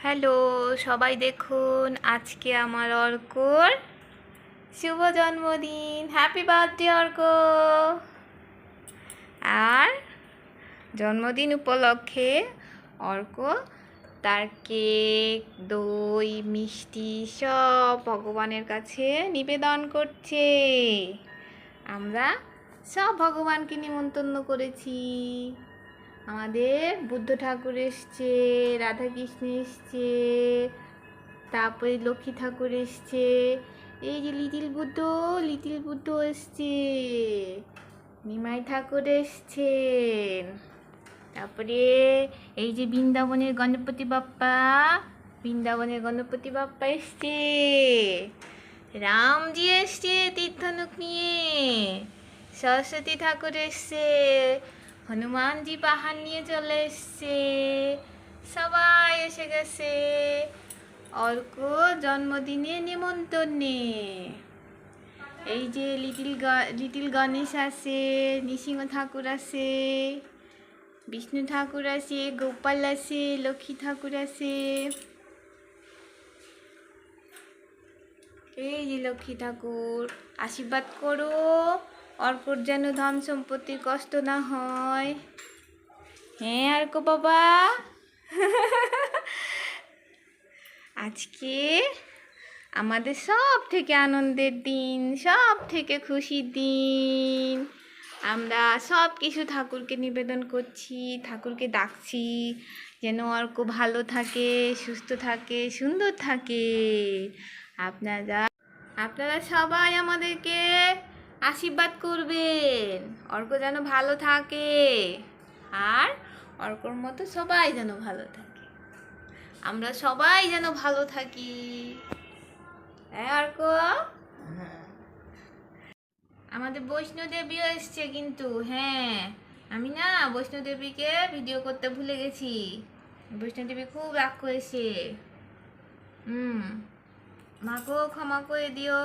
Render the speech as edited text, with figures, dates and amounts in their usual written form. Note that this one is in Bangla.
হ্যালো সবাই, দেখুন আজকে আমার অর্কর শুভ জন্মদিন। Happy birthday Arka. আর জন্মদিন উপলক্ষে অর্ক তার কেক, দই, মিষ্টি সব ভগবানের কাছে নিবেদন করছে। আমরা সব ভগবানকে নিমন্ত্রণ করেছি। আমাদের বুদ্ধ ঠাকুর এসছে, রাধাকৃষ্ণ এসছে, তারপরে লক্ষ্মী ঠাকুর এসছে, এই যে লিটিল বুদ্ধ এসছে, নিমাই ঠাকুর এসছেন, তারপরে এই যে বৃন্দাবনের গণপতি বাপ্পা এসছে, রামজি এসছে তীর্থনুক নিয়ে, সরস্বতী ঠাকুর এসছে, হনুমানজি পাহাড় নিয়ে চলে এসছে, সবাই এসে গেছে অর্ক জন্মদিনে নিমন্ত্রণে। এই যে লিটিল গণেশ আছে, নৃসিংহ ঠাকুর আছে, বিষ্ণু ঠাকুর আছে, গোপাল আছে, লক্ষ্মী ঠাকুর আছে। এই যে লক্ষ্মী ঠাকুর, আশীর্বাদ করো অর্কর যেন ধন সম্পত্তির কষ্ট না হয়। হ্যাঁ অর্ক বাবা, আজকে আমাদের সব থেকে আনন্দের দিন, সব থেকে খুশির দিন। আমরা সব কিছু ঠাকুরকে নিবেদন করছি, ঠাকুরকে ডাকছি যেন অর্ক ভালো থাকে, সুস্থ থাকে, সুন্দর থাকে। আপনারা সবাই আমাদেরকে আশীর্বাদ করবেন অর্ক যেন ভালো থাকে, আর অর্কর মতো সবাই যেন ভালো থাকে, আমরা সবাই যেন ভালো থাকি। হ্যাঁ অর্ক, আমাদের বৈষ্ণোদেবীও এসছে কিন্তু। হ্যাঁ, আমি না বৈষ্ণোদেবীকে ভিডিও করতে ভুলে গেছি। বৈষ্ণোদেবী খুব রাগ করেছে। মাকেও ক্ষমা করে দিও।